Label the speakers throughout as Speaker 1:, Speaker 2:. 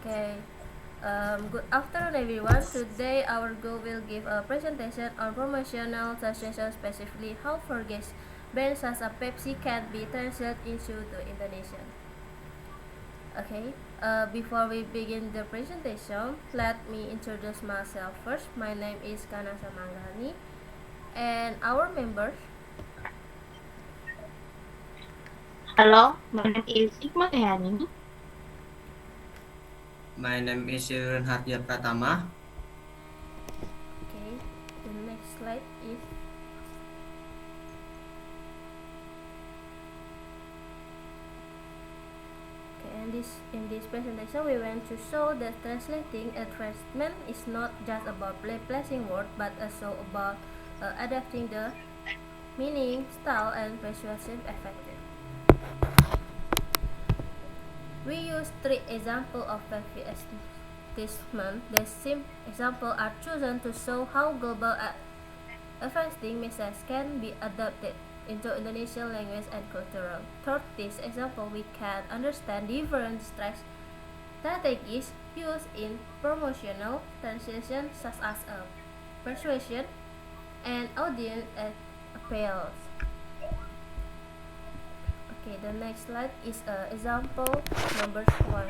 Speaker 1: Okay. Good afternoon, everyone. Today, our goal will give a presentation on promotional translation, specifically how Fergus brands such as Pepsi can be translated into the Indonesian. Okay. Before we begin the presentation, let me introduce myself first. My name is Kanasa Manggani, and our members.
Speaker 2: Hello, my name is Hikmat Ehani.
Speaker 3: My name is Yurun Hardia Pratama.
Speaker 1: Okay. The next slide is. Okay, and in this presentation, we want to show that translating a transcript is not just about replacing words, but also about adapting the meaning, style, and persuasive effective. We use three examples of advertisement. The same examples are chosen to show how global advertising messages can be adapted into Indonesian language and cultural. Through this example, we can understand different strategies used in promotional translation, such as persuasion and audience appeals. Okay, the next slide is example number 1.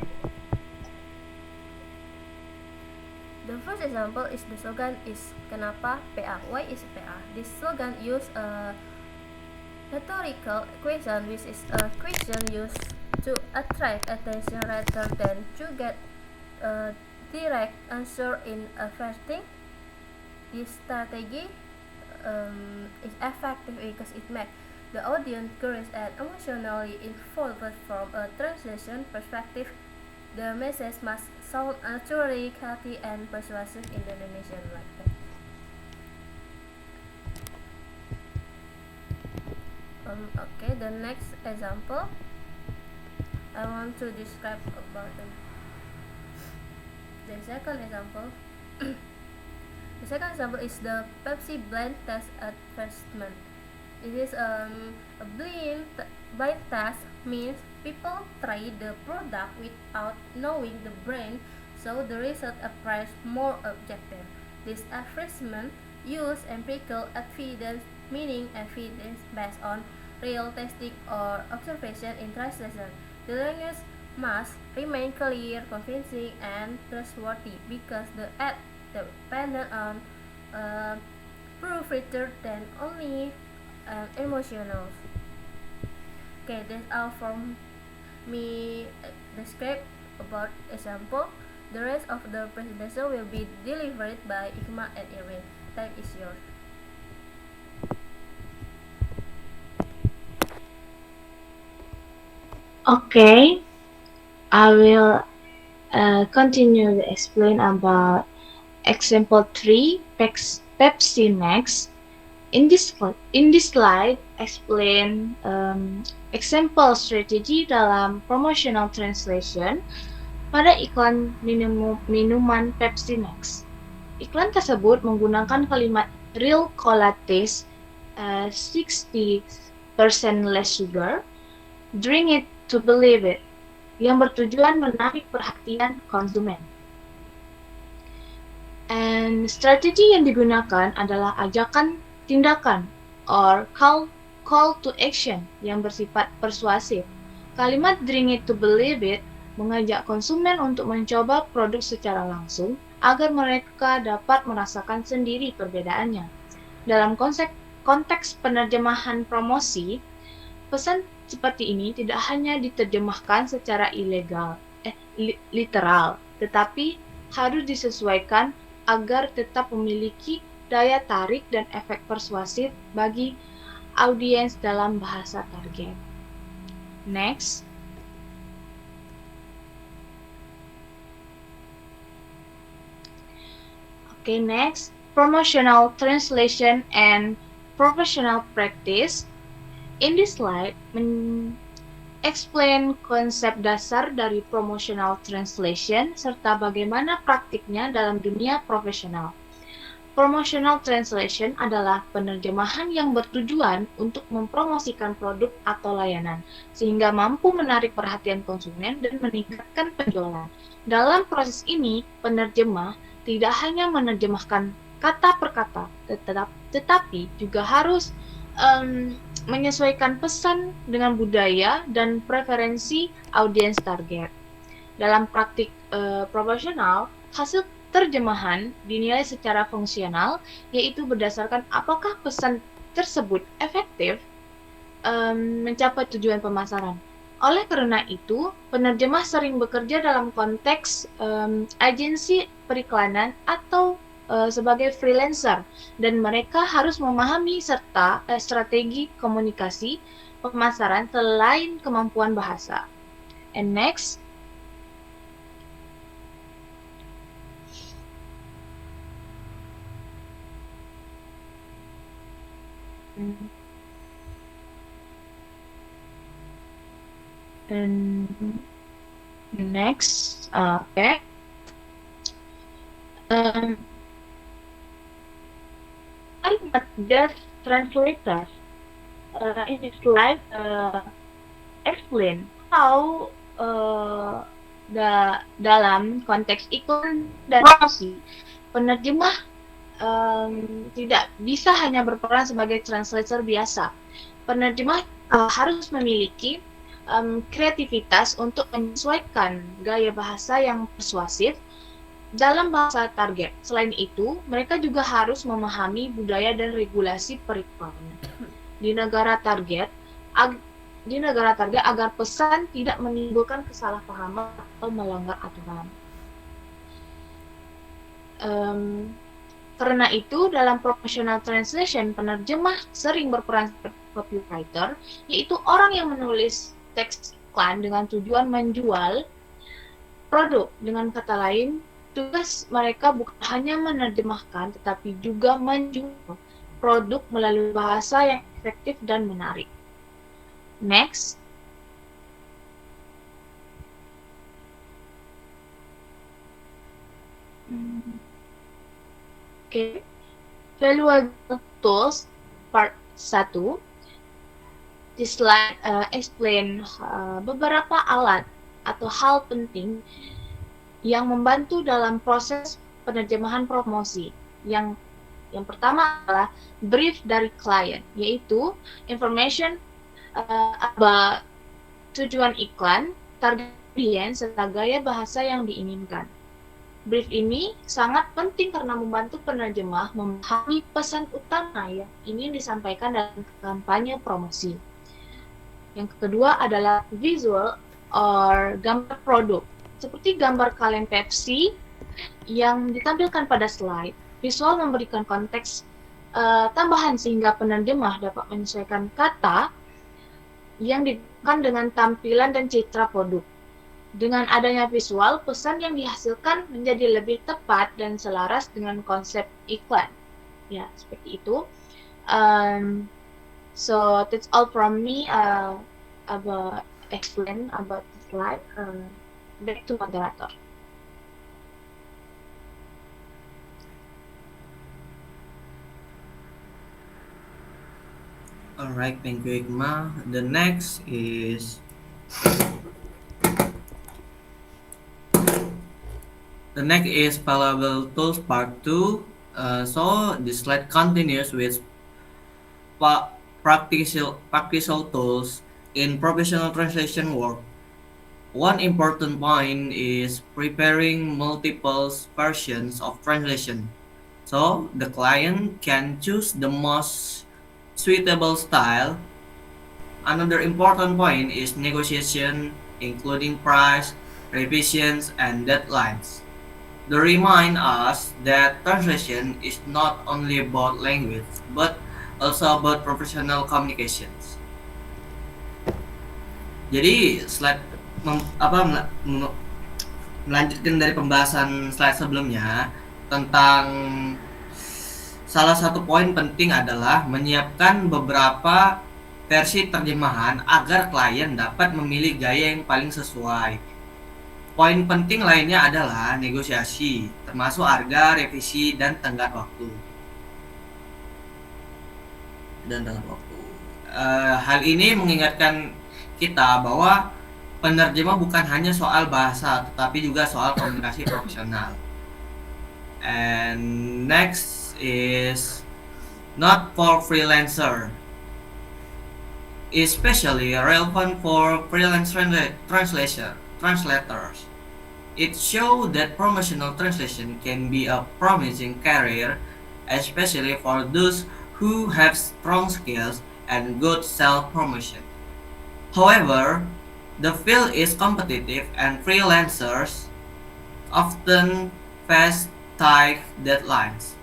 Speaker 1: The first example is the slogan is Kenapa PA? Why is PA? This slogan use a rhetorical question, which is a question used to attract attention rather than to get a direct answer in advertising. This strategy is effective because it makes the audience curious and emotionally involved. From a translation perspective, the message must sound naturally catchy and persuasive in the Indonesian language. Okay, the next example I want to describe about the second example. The second example is the Pepsi blind test advertisement. It is a blind test means people try the product without knowing the brand, so the result appears more objective. This advertisement use empirical evidence, meaning evidence based on real testing or observation in translation. The language must remain clear, convincing, and trustworthy because the ad dependent on proof rather than only emotional. Okay, that's all from me. Describe about example. The rest of the presentation will be delivered by Ikma and Irwin. Time is yours.
Speaker 2: Okay, I will continue to explain about example 3, Pepsi Max. In this slide, explain example strategy dalam promotional translation pada iklan minuman Pepsi Max. Iklan tersebut menggunakan kalimat real cola taste, 60% less sugar, drink it to believe it, yang bertujuan menarik perhatian konsumen. And strategi yang digunakan adalah ajakan tindakan or call to action yang bersifat persuasif. Kalimat drink it to believe it mengajak konsumen untuk mencoba produk secara langsung agar mereka dapat merasakan sendiri perbedaannya. Dalam konteks penerjemahan promosi, pesan seperti ini tidak hanya diterjemahkan secara literal, tetapi harus disesuaikan agar tetap memiliki daya tarik dan efek persuasif bagi audiens dalam bahasa target. Next. Okay, next. Promotional translation and professional practice. In this slide, explain konsep dasar dari promotional translation serta bagaimana praktiknya dalam dunia profesional. Promotional translation adalah penerjemahan yang bertujuan untuk mempromosikan produk atau layanan, sehingga mampu menarik perhatian konsumen dan meningkatkan penjualan. Dalam proses ini, penerjemah tidak hanya menerjemahkan kata per kata, tetapi juga harus menyesuaikan pesan dengan budaya dan preferensi audiens target. Dalam praktik profesional, hasil terjemahan dinilai secara fungsional, yaitu berdasarkan apakah pesan tersebut efektif mencapai tujuan pemasaran. Oleh karena itu, penerjemah sering bekerja dalam konteks agensi periklanan atau sebagai freelancer, dan mereka harus memahami serta strategi komunikasi pemasaran selain kemampuan bahasa. And next, okay. I'm not just translator. In this slide, explain how dalam konteks iklan dan promosi, penerjemah tidak bisa hanya berperan sebagai translator biasa. Penerjemah harus memiliki kreativitas untuk menyesuaikan gaya bahasa yang persuasif dalam bahasa target. Selain itu, mereka juga harus memahami budaya dan regulasi periklanan di negara target agar pesan tidak menimbulkan kesalahpahaman atau melanggar aturan. Karena itu, dalam professional translation, penerjemah sering berperan sebagai copywriter, yaitu orang yang menulis teks iklan dengan tujuan menjual produk. Dengan kata lain, tugas mereka bukan hanya menerjemahkan, tetapi juga menjual produk melalui bahasa yang efektif dan menarik. Next. Okay. Valuable tools part 1. This slide explain beberapa alat atau hal penting yang membantu dalam proses penerjemahan promosi. Yang pertama adalah brief dari klien, yaitu information about tujuan iklan, target audience, serta gaya bahasa yang diinginkan. Brief ini sangat penting karena membantu penerjemah memahami pesan utama yang ingin disampaikan dalam kampanye promosi. Yang kedua adalah visual or gambar produk. Seperti gambar kaleng Pepsi yang ditampilkan pada slide, visual memberikan konteks tambahan sehingga penerjemah dapat menyesuaikan kata yang digunakan dengan tampilan dan citra produk. Dengan adanya visual, pesan yang dihasilkan menjadi lebih tepat dan selaras dengan konsep iklan. Ya, seperti itu. So that's all from me about explain about the slide. Back to moderator.
Speaker 3: Alright, thank you, Ikma. The next is valuable tools part 2. So this slide continues with practical tools in professional translation work. One important point is preparing multiple versions of translation, so the client can choose the most suitable style. Another important point is negotiation, including price, revisions, and deadlines. They remind us that translation is not only about language, but also about professional communications. Jadi slide melanjutkan dari pembahasan slide sebelumnya tentang salah satu poin penting adalah menyiapkan beberapa versi terjemahan agar klien dapat memilih gaya yang paling sesuai. Poin penting lainnya adalah negosiasi, termasuk harga, revisi, dan tenggat waktu. Hal ini mengingatkan kita bahwa penerjemah bukan hanya soal bahasa, tetapi juga soal komunikasi profesional. And next is not for freelancer, especially relevant for freelance translators. It shows that promotional translation can be a promising career, especially for those who have strong skills and good self-promotion. However, the field is competitive and freelancers often face tight deadlines.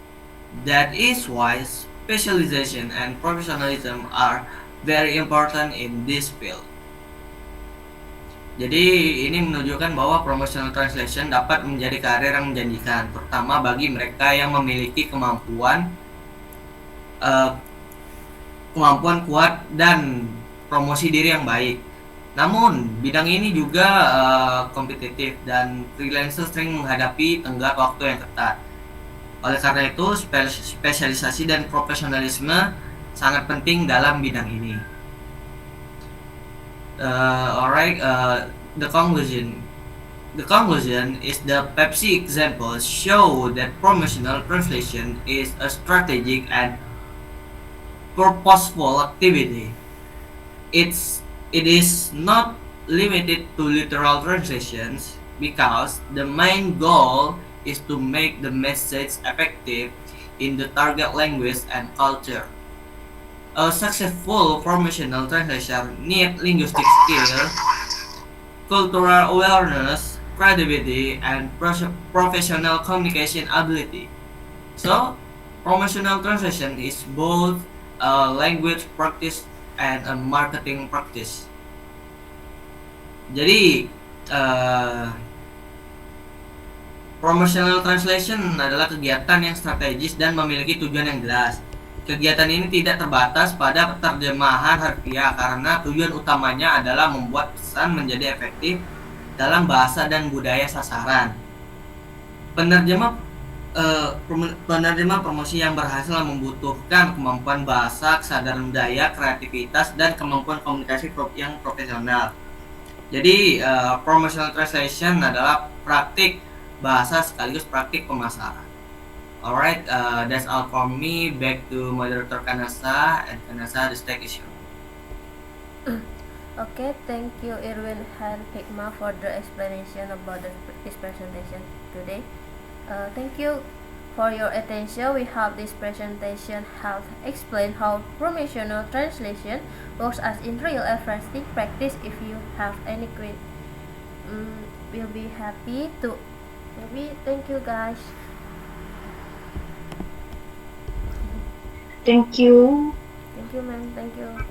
Speaker 3: That is why specialization and professionalism are very important in this field. Jadi ini menunjukkan bahwa promotional translation dapat menjadi karir yang menjanjikan, terutama bagi mereka yang memiliki kemampuan kuat dan promosi diri yang baik. Namun bidang ini juga kompetitif dan freelancer sering menghadapi tenggat waktu yang ketat. Oleh karena itu, spesialisasi dan profesionalisme sangat penting dalam bidang ini. The conclusion. The conclusion is the Pepsi example show that promotional translation is a strategic and purposeful activity. It is not limited to literal translations because the main goal is to make the message effective in the target language and culture. A successful promotional translation needs linguistic skill, cultural awareness, credibility, and professional communication ability. So, promotional translation is both a language practice and a marketing practice. Jadi, promotional translation adalah kegiatan yang strategis dan memiliki tujuan yang jelas. Kegiatan ini tidak terbatas pada terjemahan harfiah karena tujuan utamanya adalah membuat pesan menjadi efektif dalam bahasa dan budaya sasaran. Penerjemah promosi yang berhasil membutuhkan kemampuan bahasa, kesadaran budaya, kreativitas, dan kemampuan komunikasi yang profesional. Jadi, promotional translation adalah praktik bahasa sekaligus praktik pemasaran. Alright, that's all from me. Back to moderator Kanasa, and Kanasa, the stage is yours.
Speaker 1: Okay, thank you Irwin and Hikmah for the explanation about this presentation today. Thank you for your attention. We hope this presentation helped explain how promotional translation works as in real everyday practice. If you have any questions, we'll be happy to. Thank you guys.
Speaker 2: Thank you.
Speaker 1: Thank you, ma'am. Thank you.